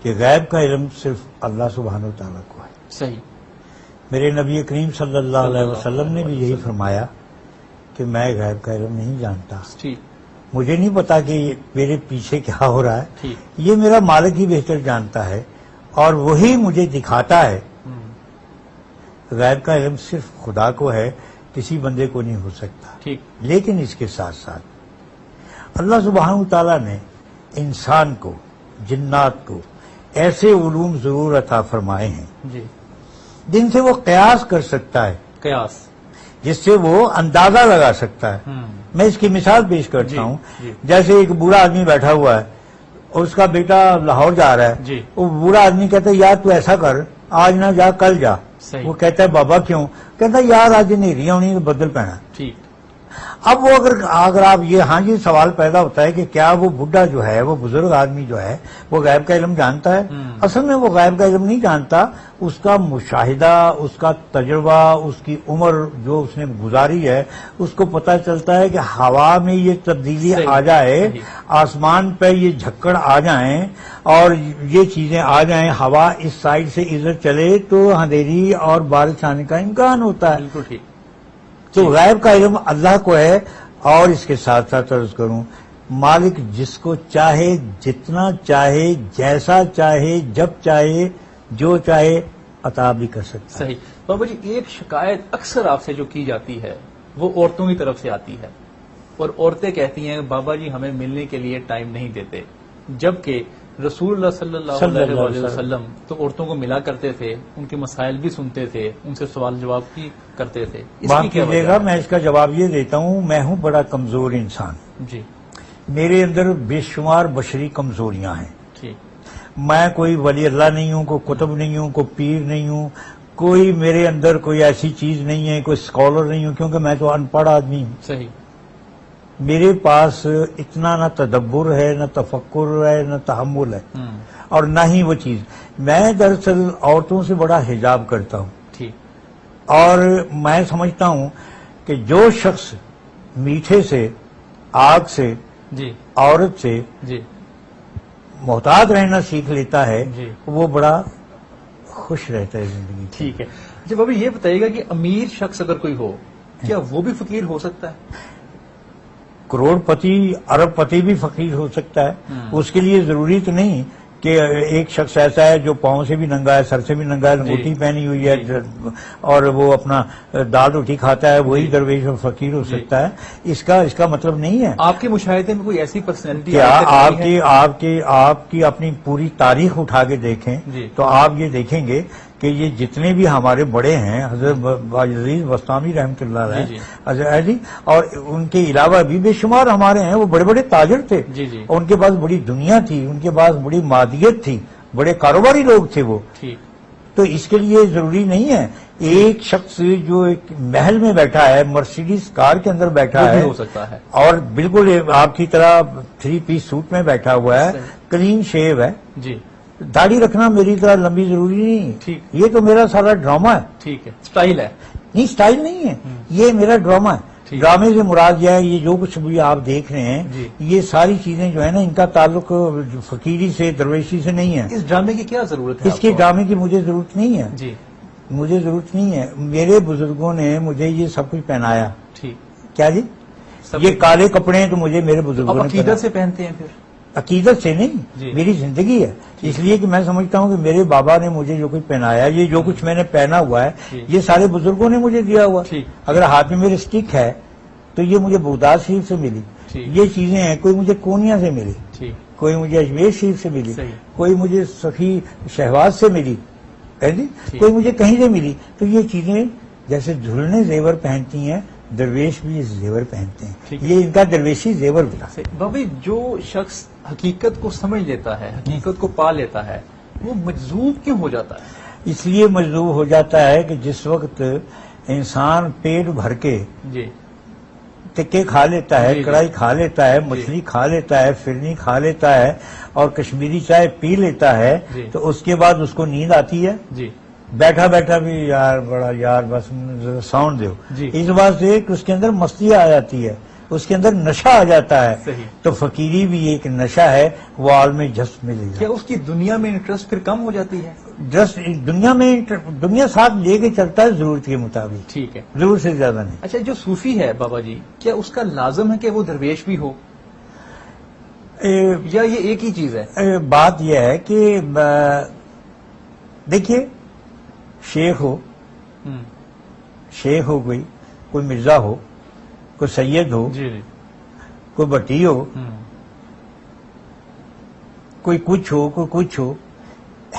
کہ غیب کا علم صرف اللہ سبحانہ و تعالیٰ کو ہے. صحیح. میرے نبی کریم صلی اللہ علیہ وسلم نے بھی یہی فرمایا کہ میں غیب کا علم نہیں جانتا. ٹھیک. مجھے نہیں پتا کہ میرے پیچھے کیا ہو رہا ہے. ٹھیک. یہ میرا مالک ہی بہتر جانتا ہے اور وہی مجھے دکھاتا ہے. غیب کا علم صرف خدا کو ہے، کسی بندے کو نہیں ہو سکتا. ٹھیک. لیکن اس کے ساتھ ساتھ اللہ سبحانہ تعالیٰ نے انسان کو، جنات کو ایسے علوم ضرور عطا فرمائے ہیں جی. جن سے وہ قیاس کر سکتا ہے، قیاس. جس سے وہ اندازہ لگا سکتا ہے. میں اس کی مثال پیش کرتا جی. ہوں. جی. جیسے ایک بوڑھا آدمی بیٹھا ہوا ہے اور اس کا بیٹا لاہور جا رہا ہے. جی. وہ بوڑھا آدمی کہتا ہے یار تو ایسا کر، آج نہ جا کل جا. صحیح. وہ کہتا ہے بابا کیوں؟ کہتا ہے یار آج اندھیری ہونی تو بدل پینا. ٹھیک. اب وہ اگر آپ یہ سوال پیدا ہوتا ہے کہ کیا وہ بڈھا جو ہے، وہ بزرگ آدمی جو ہے، وہ غیب کا علم جانتا ہے؟ اصل میں وہ غیب کا علم نہیں جانتا، اس کا مشاہدہ، اس کا تجربہ، اس کی عمر جو اس نے گزاری ہے، اس کو پتہ چلتا ہے کہ ہوا میں یہ تبدیلی آ جائے، آسمان پہ یہ جھکڑ آ جائیں اور یہ چیزیں آ جائیں، ہوا اس سائڈ سے ادھر چلے تو اندھیری اور بارش آنے کا امکان ہوتا ہے۔ بالکل ٹھیک۔ تو غیب کا علم اللہ کو ہے، اور اس کے ساتھ ساتھ عرض کروں، مالک جس کو چاہے، جتنا چاہے، جیسا چاہے، جب چاہے، جو چاہے عطا بھی کر سکتا ہے۔ صحیح۔ بابا جی ایک شکایت اکثر آپ سے جو کی جاتی ہے وہ عورتوں کی طرف سے آتی ہے، اور عورتیں کہتی ہیں بابا جی ہمیں ملنے کے لیے ٹائم نہیں دیتے، جبکہ رسول اللہ صلی اللہ علیہ وسلم تو عورتوں کو ملا کرتے تھے، ان کے مسائل بھی سنتے تھے، ان سے سوال جواب بھی کرتے تھے۔ اس کی بات کیا کیجیے وجہ گا، ہے؟ میں اس کا جواب یہ دیتا ہوں، میں ہوں بڑا کمزور انسان، جی میرے اندر بے شمار بشری کمزوریاں ہیں۔ ٹھیک۔ میں کوئی ولی اللہ نہیں ہوں، کوئی قطب نہیں ہوں، کوئی پیر نہیں ہوں، کوئی میرے اندر کوئی ایسی چیز نہیں ہے، کوئی اسکالر نہیں ہوں، کیونکہ میں تو ان پڑھ آدمی ہوں۔ صحیح۔ میرے پاس اتنا نہ تدبر ہے، نہ تفکر ہے، نہ تحمل ہے، اور نہ ہی وہ چیز۔ میں دراصل عورتوں سے بڑا حجاب کرتا ہوں، ٹھیک۔ اور میں سمجھتا ہوں کہ جو شخص میٹھے سے، آگ سے، جی عورت سے جی محتاط رہنا سیکھ لیتا ہے، جی۔ وہ بڑا خوش رہتا ہے زندگی۔ ٹھیک ہے۔ جب ابھی یہ بتائیے گا کہ امیر شخص اگر کوئی ہو، کیا وہ بھی فقیر ہو سکتا ہے؟ کروڑ پتی، ارب پتی بھی فقیر ہو سکتا ہے۔ اس کے لیے ضروری تو نہیں کہ ایک شخص ایسا ہے جو پاؤں سے بھی ننگا ہے، سر سے بھی ننگا ہے، لنگوٹی پہنی ہوئی ہے اور وہ اپنا دال روٹی کھاتا ہے، وہی درویش اور فقیر ہو سکتا ہے۔ اس کا مطلب نہیں ہے۔ آپ کے مشاہدے میں کوئی ایسی پرسنالٹی کیا آپ کی اپنی پوری تاریخ اٹھا کے دیکھیں جی۔ تو آپ یہ دیکھیں گے کہ یہ جتنے بھی ہمارے بڑے ہیں، حضرت باعزیز بستامی رحمۃ اللہ جی۔ علیہ، حضرت جی، اور ان کے علاوہ بھی بے شمار ہمارے ہیں، وہ بڑے بڑے تاجر تھے، جی جی ان کے پاس بڑی دنیا تھی، ان کے پاس بڑی مادیت تھی، بڑے کاروباری لوگ تھے وہ۔ ٹھیک۔ تو اس کے لیے ضروری نہیں ہے ایک شخص جو ایک محل میں بیٹھا ہے، مرسیڈیز کار کے اندر بیٹھا وہ بھی ہے ہو سکتا ہے۔ اور بالکل آپ کی طرح 3 پیس سوٹ میں بیٹھا ہوا ہے، صحیح۔ کلین شیو ہے، جی داڑھی رکھنا میری طرح لمبی ضروری نہیں ہے۔ ٹھیک۔ یہ تو میرا سارا ڈرامہ ہے، ٹھیک ہے، سٹائل ہے۔ نہیں سٹائل نہیں ہے، یہ میرا ڈرامہ ہے۔ ٹھیک۔ ڈرامے سے مراد یہ ہے، یہ جو کچھ بھی آپ دیکھ رہے ہیں، جی۔ یہ ساری چیزیں جو ہے نا، ان کا تعلق فقیری سے، درویشی سے نہیں ہے۔ اس ڈرامے کی کیا ضرورت ہے؟ اس کے آپ کو؟ ڈرامے کی مجھے ضرورت نہیں ہے، جی مجھے ضرورت نہیں ہے۔ میرے بزرگوں نے مجھے یہ سب کچھ پہنایا۔ ٹھیک۔ کیا جی؟ سب یہ کالے کپڑے ہیں تو مجھے میرے بزرگوں اب نے عقیدت پہنایا۔ سے پہنتے ہیں پھر؟ عقیدت سے نہیں، جی۔ میری زندگی ہے، اس لیے کہ میں سمجھتا ہوں کہ میرے بابا نے مجھے جو کچھ پہنایا، یہ جو کچھ میں نے پہنا ہوا ہے، جی۔ یہ سارے بزرگوں نے مجھے دیا ہوا۔ ٹھیک۔ اگر ہاتھ میں میرے اسٹک ہے تو یہ مجھے بغداد شریف سے ملی، ٹھیک۔ یہ چیزیں ہیں، کوئی مجھے کونیا سے ملی، ٹھیک۔ کوئی مجھے اجمیر شریف سے ملی، صحیح۔ کوئی مجھے سخی شہباز سے ملی، جی، ٹھیک۔ کوئی مجھے کہیں سے ملی۔ تو یہ چیزیں جیسے دلہنیں زیور پہنتی ہیں، درویش بھی زیور پہنتے ہیں، ٹھیک ہے۔ یہ ان کا درویشی زیور بتا۔ بابا جو شخص حقیقت کو سمجھ لیتا ہے، حقیقت کو پا لیتا ہے، وہ مجذوب کیوں ہو جاتا ہے؟ اس لیے مجذوب ہو جاتا ہے کہ جس وقت انسان پیٹ بھر کے جی ٹکے کھا لیتا ہے، جی، جی۔ کڑھائی کھا لیتا ہے، مچھلی کھا لیتا ہے، فرنی کھا لیتا ہے اور کشمیری چائے پی لیتا ہے، جی۔ تو اس کے بعد اس کو نیند آتی ہے، جی بیٹھا بیٹھا بھی یار بڑا یار بس ساؤنڈ دو، جی۔ اس بات سے کہ اس کے اندر مستی آ جاتی ہے، اس کے اندر نشہ آ جاتا ہے۔ صحیح۔ تو فقیری بھی ایک نشہ ہے، وہ عالم جذب میں لے کیا جاتا اس کی دنیا میں انٹرسٹ پھر کم ہو جاتی ہے؟ ہے۔ دنیا ساتھ لے کے چلتا ہے ضرورت کے مطابق، ٹھیک ہے۔ ضرورت سے زیادہ نہیں۔ اچھا جو صوفی ہے بابا جی، کیا اس کا لازم ہے کہ وہ درویش بھی ہو، یا یہ ایک ہی چیز ہے؟ بات یہ ہے کہ دیکھیے، شیخ ہو، شیخ ہو، کوئی مرزا ہو، کوئی سید ہو، جی جی کوئی بٹی ہو، کوئی کچھ ہو، کوئی کچھ ہو،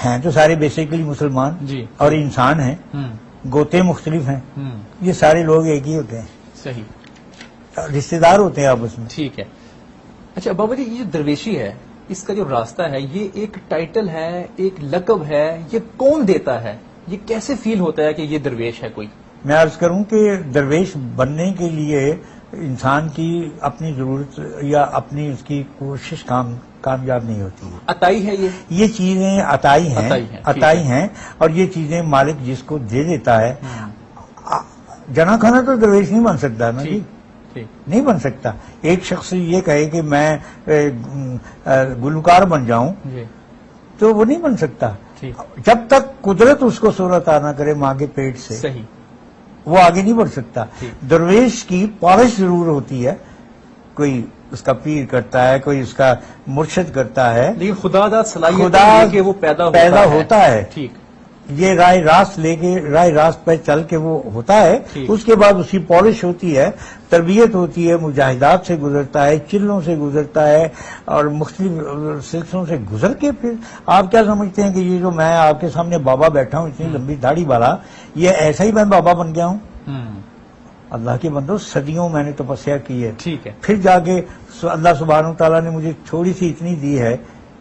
ہیں تو سارے بیسیکلی مسلمان جی اور انسان ہیں، گوتے مختلف ہیں، یہ سارے لوگ ایک ہی ہوتے ہیں، صحیح، رشتے دار ہوتے ہیں آپس میں۔ ٹھیک ہے۔ اچھا بابا جی یہ جو درویشی ہے، اس کا جو راستہ ہے، یہ ایک ٹائٹل ہے، ایک لقب ہے، یہ کون دیتا ہے؟ یہ کیسے فیل ہوتا ہے کہ یہ درویش ہے کوئی؟ میں عرض کروں کہ درویش بننے کے لیے انسان کی اپنی ضرورت یا اپنی اس کی کوشش کامیاب نہیں ہوتی ہے. عطائی ہے یہ چیزیں عطائی ہیں عطائی ہیں اور یہ چیزیں مالک جس کو دے دیتا ہے. جنا کھانا تو درویش نہیں بن سکتا نا جی, نہیں بن سکتا. ایک شخص یہ کہے کہ میں گلوکار بن جاؤں تو وہ نہیں بن سکتا جب تک قدرت اس کو صورت نہ کرے ماں کے پیٹ سے. صحیح, وہ آگے نہیں بڑھ سکتا. درویش کی پالش ضرور ہوتی ہے, کوئی اس کا پیر کرتا ہے, کوئی اس کا مرشد کرتا ہے, لیکن خدا داد صلاحیت کہ وہ پیدا ہوتا ہے. ٹھیک, یہ رائے راست پہ چل کے وہ ہوتا ہے. اس کے بعد اس کی پالش ہوتی ہے, تربیت ہوتی ہے, مجاہدات سے گزرتا ہے, چلوں سے گزرتا ہے اور مختلف سلسلوں سے گزر کے پھر آپ کیا سمجھتے ہیں کہ یہ جو میں آپ کے سامنے بابا بیٹھا ہوں اتنی لمبی داڑھی والا, یہ ایسا ہی میں بابا بن گیا ہوں؟ اللہ کے بندو, صدیوں میں نے تپسیا کی ہے. ٹھیک ہے, پھر جا کے اللہ سبحانہ تعالیٰ نے مجھے تھوڑی سی اتنی دی ہے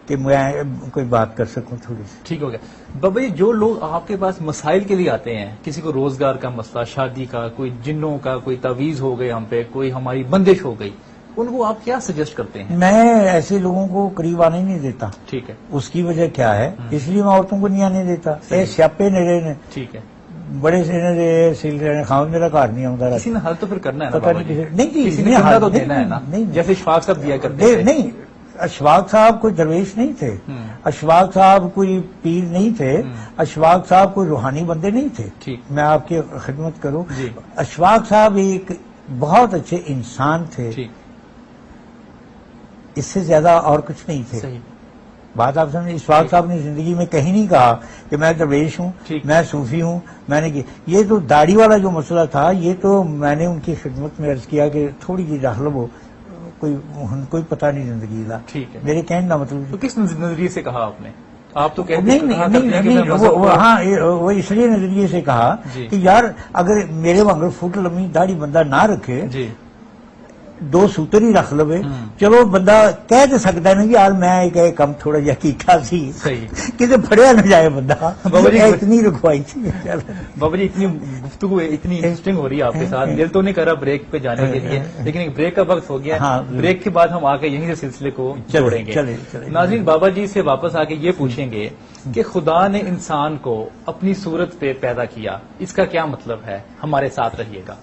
کہ میں کوئی بات کر سکوں تھوڑی سی. ٹھیک ہو گیا. بابا جی, جو لوگ آپ کے پاس مسائل کے لیے آتے ہیں, کسی کو روزگار کا مسئلہ, شادی کا, کوئی جنوں کا, کوئی تعویذ ہو گئے ہم پہ, کوئی ہماری بندش ہو گئی, ان کو آپ کیا سجیسٹ کرتے ہیں؟ میں ایسے لوگوں کو قریب آنے نہیں دیتا. ٹھیک ہے, اس کی وجہ کیا ہے, اس لیے میں عورتوں کو نہیں آنے دیتا. سیاپے نیڑے نے, ٹھیک ہے, بڑے سے سل رہے ہیں, خاؤں میرا گھر نہیں آتا. کسی نے حل تو پھر کرنا ہے نا پتہ بابا نہیں جی, نہیں کسی نے حل تو دینا ہے نا. نہیں, جیسے اشفاق صاحب دیا کرتے ہیں. نہیں, اشفاق صاحب کوئی درویش نہیں تھے, اشفاق صاحب کوئی پیر نہیں تھے, اشفاق صاحب کوئی روحانی بندے نہیں تھے. میں آپ کی خدمت کروں, اشفاق صاحب ایک بہت اچھے انسان تھے, اس سے زیادہ اور کچھ نہیں تھے. بات آپ سمجھیں, اشفاق صاحب نے زندگی میں کہیں نہیں کہا کہ میں درویش ہوں, میں صوفی ہوں, میں نے یہ تو داڑھی والا جو مسئلہ تھا, یہ تو میں نے ان کی خدمت میں عرض کیا کہ تھوڑی جی رکھ لو, کوئی پتہ نہیں زندگی کا. ٹھیک ہے, میرے کہنے کا مطلب تو کس نظریے سے کہا آپ نے؟ آپ تو نہیں, وہ اس لیے نظریے سے کہا کہ یار اگر میرے وانگر فٹ لمبی داڑھی بندہ نہ رکھے, 2 سوتر ہی رکھ لو, چلو بندہ کہہ تو سکتا ہے نا کہ یار میں کم تھوڑا جا کیٹھا سی, کسی پڑیا نہ جائے بندہ. اتنی رکھوائی تھی. بابا جی, اتنی گفتگو اتنی انٹرسٹنگ ہو رہی ہے آپ کے ساتھ, دل تو نہیں کر رہا بریک پہ جانے کے لیے, لیکن ایک بریک کا وقت ہو گیا. بریک کے بعد ہم آ کے یہیں سے سلسلے کو جوڑیں گے. ناظرین, بابا جی سے واپس آ کے یہ پوچھیں گے کہ خدا نے انسان کو اپنی صورت پہ پیدا کیا, اس کا کیا مطلب ہے؟ ہمارے ساتھ رہیے گا.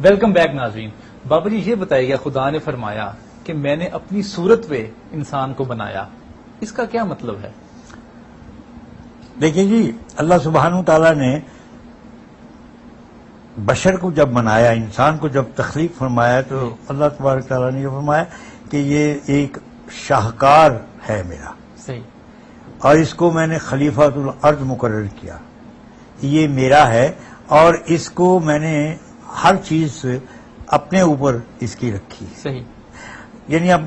ویلکم بیک ناظرین. بابا جی, یہ بتائیے گا, خدا نے فرمایا کہ میں نے اپنی صورت پہ انسان کو بنایا, اس کا کیا مطلب ہے؟ دیکھیں جی, اللہ سبحانہ تعالیٰ نے بشر کو جب بنایا, انسان کو جب تخلیق فرمایا, تو اللہ تبارک تعالیٰ نے یہ فرمایا کہ یہ ایک شاہکار ہے میرا, صحیح, اور اس کو میں نے خلیفۃ الارض مقرر کیا, یہ میرا ہے, اور اس کو میں نے ہر چیز اپنے اوپر اس کی رکھی. صحیح, یعنی اب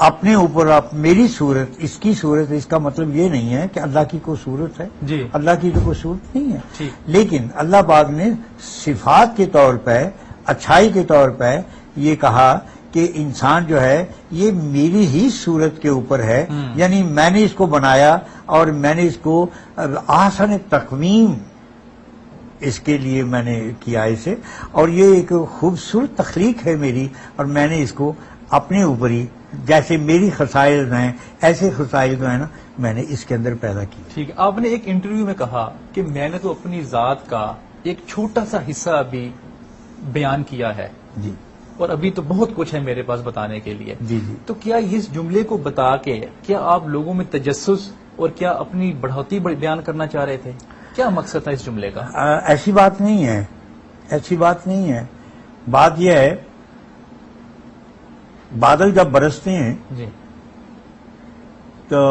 اپنے اوپر میری صورت, اس کی صورت, اس کا مطلب یہ نہیں ہے کہ اللہ کی کوئی صورت ہے. اللہ کی تو کوئی صورت نہیں ہے, لیکن اللہ پاک نے صفات کے طور پہ, اچھائی کے طور پہ یہ کہا کہ انسان جو ہے یہ میری ہی صورت کے اوپر ہے. یعنی میں نے اس کو بنایا اور میں نے اس کو احسن تقویم اس کے لیے میں نے کیا اسے, اور یہ ایک خوبصورت تخلیق ہے میری, اور میں نے اس کو اپنے اوپر ہی, جیسے میری خصائل ہیں ایسے خصائل جو ہے نا, میں نے اس کے اندر پیدا کی. ٹھیک ہے, آپ نے ایک انٹرویو میں کہا کہ میں نے تو اپنی ذات کا ایک چھوٹا سا حصہ ابھی بیان کیا ہے, جی, اور ابھی تو بہت کچھ ہے میرے پاس بتانے کے لیے. جی جی, تو کیا اس جملے کو بتا کے کیا آپ لوگوں میں تجسس اور کیا اپنی بڑھوتی بیان کرنا چاہ رہے تھے؟ کیا مقصد تھا اس جملے کا؟ ایسی بات نہیں ہے, ایسی بات نہیں ہے. بات یہ ہے, بادل جب برستے ہیں جی, تو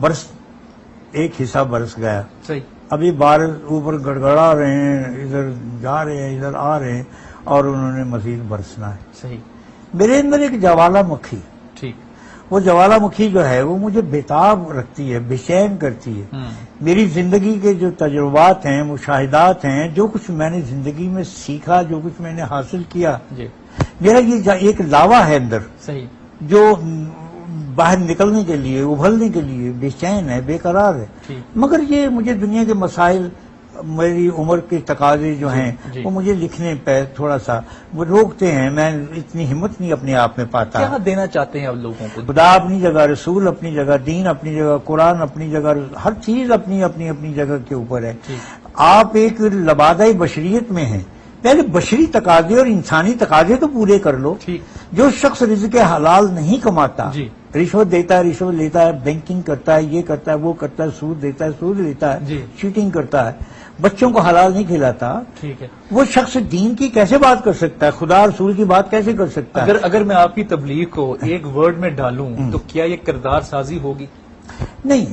برس ایک حصہ برس گیا, صحیح, ابھی بارش اوپر گڑگڑا رہے ہیں, ادھر جا رہے ہیں ادھر آ رہے ہیں, اور انہوں نے مزید برسنا ہے. صحیح. میرے اندر ایک جوالا مکھی، ٹھیک، وہ جوالا مکھی جو ہے وہ مجھے بےتاب رکھتی ہے، بے چین کرتی ہے. میری زندگی کے جو تجربات ہیں، مشاہدات ہیں، جو کچھ میں نے زندگی میں سیکھا، جو کچھ میں نے حاصل کیا، جی میرا یہ ایک لاوا ہے اندر صحیح، جو باہر نکلنے کے لیے، ابھرنے کے لیے بے چین ہے، بے قرار ہے. ٹھیک، مگر یہ مجھے دنیا کے مسائل، میری عمر کے تقاضے جو ہیں جی. وہ مجھے لکھنے پہ تھوڑا سا وہ روکتے ہیں. میں اتنی ہمت نہیں اپنے آپ میں پاتا. کیا دینا چاہتے ہیں آپ لوگوں کو؟ خدا اپنی جگہ، رسول اپنی جگہ، دین اپنی جگہ، قرآن اپنی جگہ، ہر چیز اپنی اپنی اپنی جگہ کے اوپر ہے. آپ ایک لبادہ بشریت میں ہیں، پہلے بشری تقاضے اور انسانی تقاضے تو پورے کر لو. ٹھیک، جو شخص رزق حلال نہیں کماتا، جی. رشوت دیتا ہے، رشوت لیتا ہے، بینکنگ کرتا ہے، یہ کرتا ہے، وہ کرتا ہے، سود دیتا ہے، سود لیتا ہے، جی. چیٹنگ کرتا ہے، بچوں کو حلال نہیں کھلاتا، ٹھیک ہے. وہ شخص دین کی کیسے بات کر سکتا ہے؟ خدا رسول کی بات کیسے کر سکتا ہے؟ اگر میں آپ کی تبلیغ کو ایک ورڈ میں ڈالوں تو کیا یہ کردار سازی ہوگی؟ نہیں،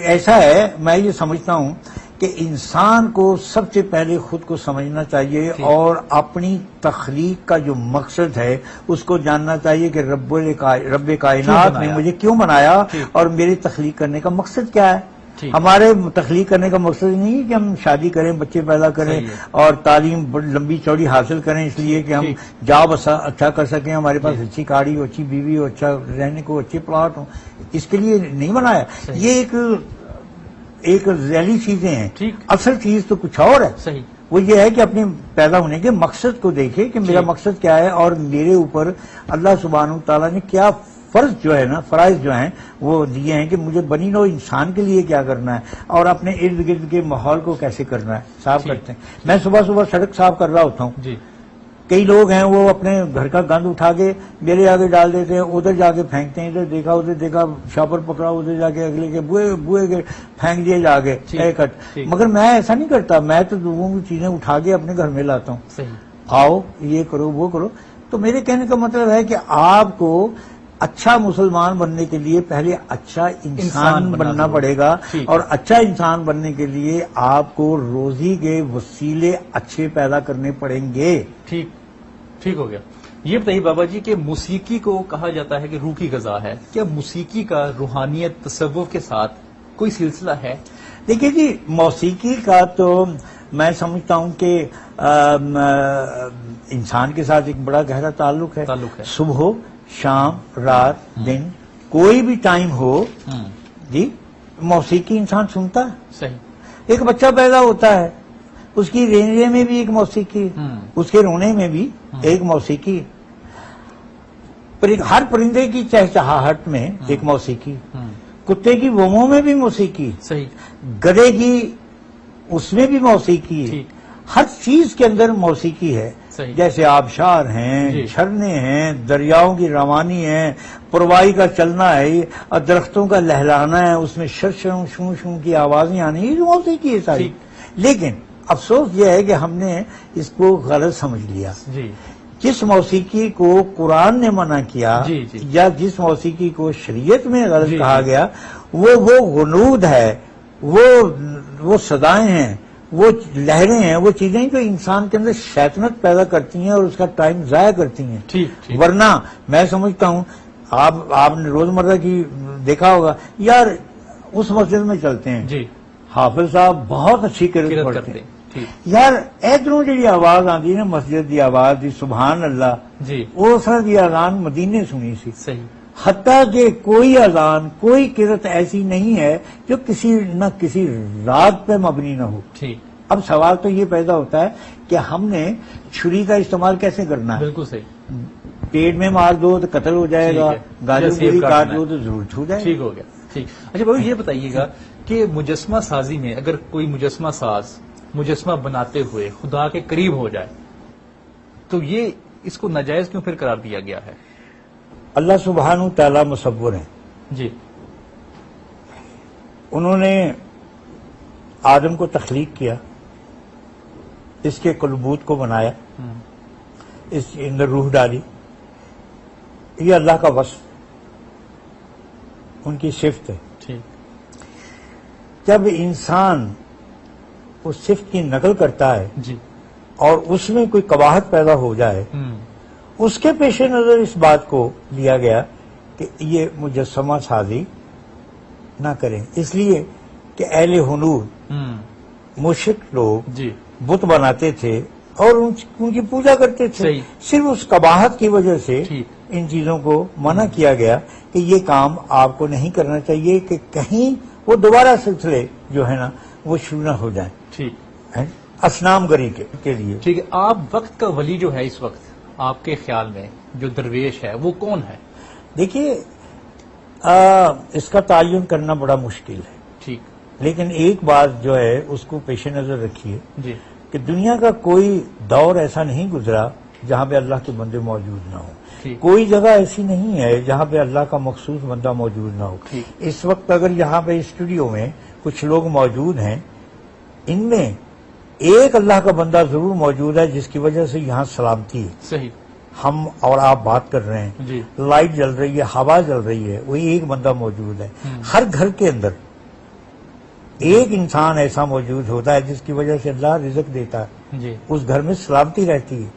ایسا ہے، میں یہ سمجھتا ہوں کہ انسان کو سب سے پہلے خود کو سمجھنا چاہیے اور اپنی تخلیق کا جو مقصد ہے اس کو جاننا چاہیے کہ رب کائنات نے مجھے کیوں بنایا اور میری تخلیق کرنے کا مقصد کیا ہے. ہمارے تخلیق کرنے کا مقصد نہیں ہے کہ ہم شادی کریں، بچے پیدا کریں اور تعلیم لمبی چوڑی حاصل کریں اس لیے کہ ہم جاب اچھا کر سکیں، ہمارے پاس اچھی گاڑی ہو، اچھی بیوی ہو، اچھا رہنے کو اچھے پلاٹ ہوں. اس کے لیے نہیں بنایا. یہ ایک ذیلی چیزیں ہیں، اصل چیز تو کچھ اور ہے. وہ یہ ہے کہ اپنے پیدا ہونے کے مقصد کو دیکھے کہ میرا مقصد کیا ہے اور میرے اوپر اللہ سبحانہ تعالیٰ نے کیا فرض جو ہے نا، فرائض جو ہیں وہ دیے ہیں کہ مجھے بنی نوع انسان کے لیے کیا کرنا ہے اور اپنے ارد گرد کے ماحول کو کیسے کرنا ہے. صاف کرتے ہیں. میں صبح صبح سڑک صاف کر رہا ہوتا ہوں، کئی لوگ ہیں وہ اپنے گھر کا گند اٹھا کے میرے آگے ڈال دیتے ہیں، ادھر جا کے پھینکتے ہیں، ادھر دیکھا شاپر پکڑا، ادھر جا کے اگلے کے بوئے کے پھینک دیے جا کے کٹ. مگر میں ایسا نہیں کرتا، میں تو لوگوں کی چیزیں اٹھا کے اپنے گھر میں لاتا ہوں. آؤ یہ کرو وہ کرو. تو میرے کہنے کا مطلب ہے کہ آپ کو اچھا مسلمان بننے کے لیے پہلے اچھا انسان بننا پڑے گا اور اچھا انسان بننے کے لیے آپ کو روزی کے وسیلے اچھے پیدا کرنے پڑیں گے. ٹھیک ہو گیا. یہ بتائیے بابا جی کہ موسیقی کو کہا جاتا ہے کہ روح کی غذا ہے، کیا موسیقی کا روحانیت تصوف کے ساتھ کوئی سلسلہ ہے؟ دیکھیے جی، موسیقی کا تو میں سمجھتا ہوں کہ انسان کے ساتھ ایک بڑا گہرا تعلق ہے. صبح ہو، شام، رات، دن، کوئی بھی ٹائم ہو جی موسیقی انسان سنتا ہے. صحیح. ایک بچہ پیدا ہوتا ہے، اس کی رینجے میں بھی ایک موسیقی، اس کے رونے میں بھی ایک موسیقی، ہر پرندے کی چہچہاہٹ میں ایک موسیقی، کتے کی ووموں میں بھی موسیقی، گدھے کی اس میں بھی موسیقی، ہر چیز کے اندر موسیقی ہے. جیسے آبشار ہیں، جھرنے ہیں، دریاؤں کی روانی ہے، پروائی کا چلنا ہے اور درختوں کا لہلانا ہے، اس میں شرشروں شوں شوں کی آوازیں آنی، یہ موسیقی ہے ساری. لیکن افسوس یہ ہے کہ ہم نے اس کو غلط سمجھ لیا. جس موسیقی کو قرآن نے منع کیا یا جس موسیقی کو شریعت میں غلط کہا گیا وہ غنود ہے، وہ صدائیں ہیں، وہ لہریں ہیں، وہ چیزیں جو انسان کے اندر شیطنت پیدا کرتی ہیں اور اس کا ٹائم ضائع کرتی ہیں. ورنہ میں سمجھتا ہوں آپ نے روزمرہ کی دیکھا ہوگا، یار اس مسجد میں چلتے ہیں، حافظ صاحب بہت اچھی قرأت پڑھتے ہیں، یار ادھروں جی آواز آتی نا مسجد کی آواز دی سبحان اللہ، وہ سر دی اذان مدینے سنی سی. حتیٰ کہ کوئی اذان، کوئی قرأت ایسی نہیں ہے جو کسی نہ کسی رات پہ مبنی نہ ہو. اب سوال تو یہ پیدا ہوتا ہے کہ ہم نے چھری کا استعمال کیسے کرنا ہے. بالکل صحیح. پیٹ میں مار دو تو قتل ہو جائے گا، گاجر پوری کاٹ دو تو ضرور چھو جائے گا. ٹھیک ہو گیا. ٹھیک. اچھا بابو یہ بتائیے گا کہ مجسمہ سازی میں اگر کوئی مجسمہ ساز مجسمہ بناتے ہوئے خدا کے قریب ہو جائے تو یہ اس کو ناجائز کیوں پھر قرار دیا گیا ہے؟ اللہ سبحانہ تعالیٰ مصور ہیں. انہوں نے آدم کو تخلیق کیا، اس کے قلبوت کو بنایا، اس کے اندر روح ڈالی. یہ اللہ کا وصف، ان کی صفت ہے. جب انسان اس صفت کی نقل کرتا ہے اور اس میں کوئی قباحت پیدا ہو جائے اس کے پیش نظر اس بات کو لیا گیا کہ یہ مجسمہ سازی نہ کریں، اس لیے کہ اہل ہنود مشرک لوگ جی بت بناتے تھے اور ان کی پوجا کرتے تھے. صحیح. صرف اس قباحت کی وجہ سے ٹھیک. ان چیزوں کو منع کیا گیا کہ یہ کام آپ کو نہیں کرنا چاہیے کہ کہیں وہ دوبارہ سلسلے جو ہے نا وہ شروع نہ ہو جائیں ٹھیک اصنام گری کے لیے. ٹھیک ہے. آپ وقت کا ولی جو ہے اس وقت آپ کے خیال میں جو درویش ہے وہ کون ہے؟ دیکھیے اس کا تعین کرنا بڑا مشکل ہے، ٹھیک. لیکن ایک بات جو ہے اس کو پیش نظر رکھیے جی کہ دنیا کا کوئی دور ایسا نہیں گزرا جہاں پہ اللہ کے بندے موجود نہ ہوں. ٹھیک. کوئی جگہ ایسی نہیں ہے جہاں پہ اللہ کا مخصوص بندہ موجود نہ ہو. ٹھیک. اس وقت اگر یہاں پہ اسٹوڈیو میں کچھ لوگ موجود ہیں، ان میں ایک اللہ کا بندہ ضرور موجود ہے جس کی وجہ سے یہاں سلامتی ہے. صحیح. ہم اور آپ بات کر رہے ہیں، جی لائٹ جل رہی ہے، ہوا جل رہی ہے، وہی ایک بندہ موجود ہے. ہر گھر کے اندر ایک انسان ایسا موجود ہوتا ہے جس کی وجہ سے اللہ رزق دیتا ہے، جی اس گھر میں سلامتی رہتی ہے.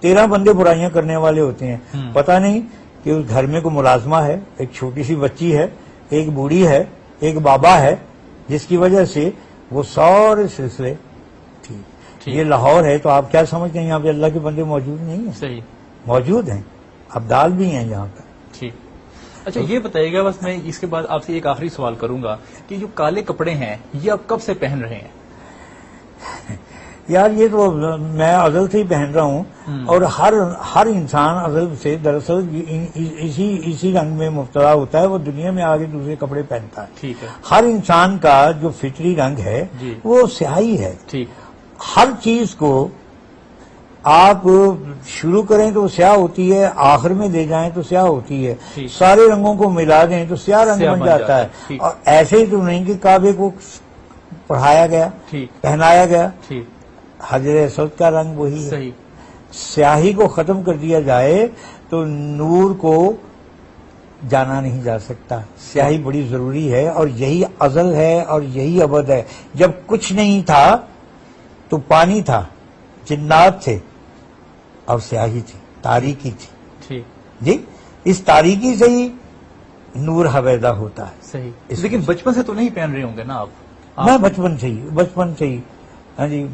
13 بندے برائیاں کرنے والے ہوتے ہیں، پتہ نہیں کہ اس گھر میں کوئی ملازمہ ہے، ایک چھوٹی سی بچی ہے، ایک بوڑھی ہے، ایک بابا ہے، جس کی وجہ سے وہ سارے سلسلے ٹھیک. یہ لاہور ہے تو آپ کیا سمجھتے ہیں یہاں پہ اللہ کے بندے موجود نہیں ہیں؟ صحیح. موجود ہیں، ابدال بھی ہیں یہاں پر. ٹھیک. اچھا یہ بتائیے گا، بس میں اس کے بعد آپ سے ایک آخری سوال کروں گا کہ جو کالے کپڑے ہیں یہ آپ کب سے پہن رہے ہیں؟ یار یہ تو میں ازل سے ہی پہن رہا ہوں، اور ہر انسان ازل سے دراصل اسی رنگ میں مبتلا ہوتا ہے، وہ دنیا میں آگے دوسرے کپڑے پہنتا ہے. ٹھیک ہے. ہر انسان کا جو فطری رنگ ہے جی. وہ سیاہی ہے. ٹھیک. ہر چیز کو آپ شروع کریں تو سیاہ ہوتی ہے، آخر میں دے جائیں تو سیاہ ہوتی ہے. ٹھیک. سارے رنگوں کو ملا دیں تو سیاہ رنگ سیاہ بن بن جاتا جاتا ہے. ہے. ٹھیک. اور ایسے ہی تو نہیں کہ کعبے کو پڑھایا گیا، ٹھیک. پہنایا گیا. ٹھیک. حجر اسود کا رنگ وہی ہے. صحیح. سیاہی کو ختم کر دیا جائے تو نور کو جانا نہیں جا سکتا. سیاہی بڑی ضروری ہے، اور یہی ازل ہے اور یہی ابد ہے. جب کچھ نہیں تھا تو پانی تھا، جنات تھے اور سیاہی تھی، تاریکی تھی. ٹھیک. جی اس تاریکی سے ہی نور حویدہ ہوتا ہے. صحیح. اس لیکن بچپن سے تو نہیں پہن رہے ہوں گے نا آپ؟ میں بچپن سے ہی. ہاں جی.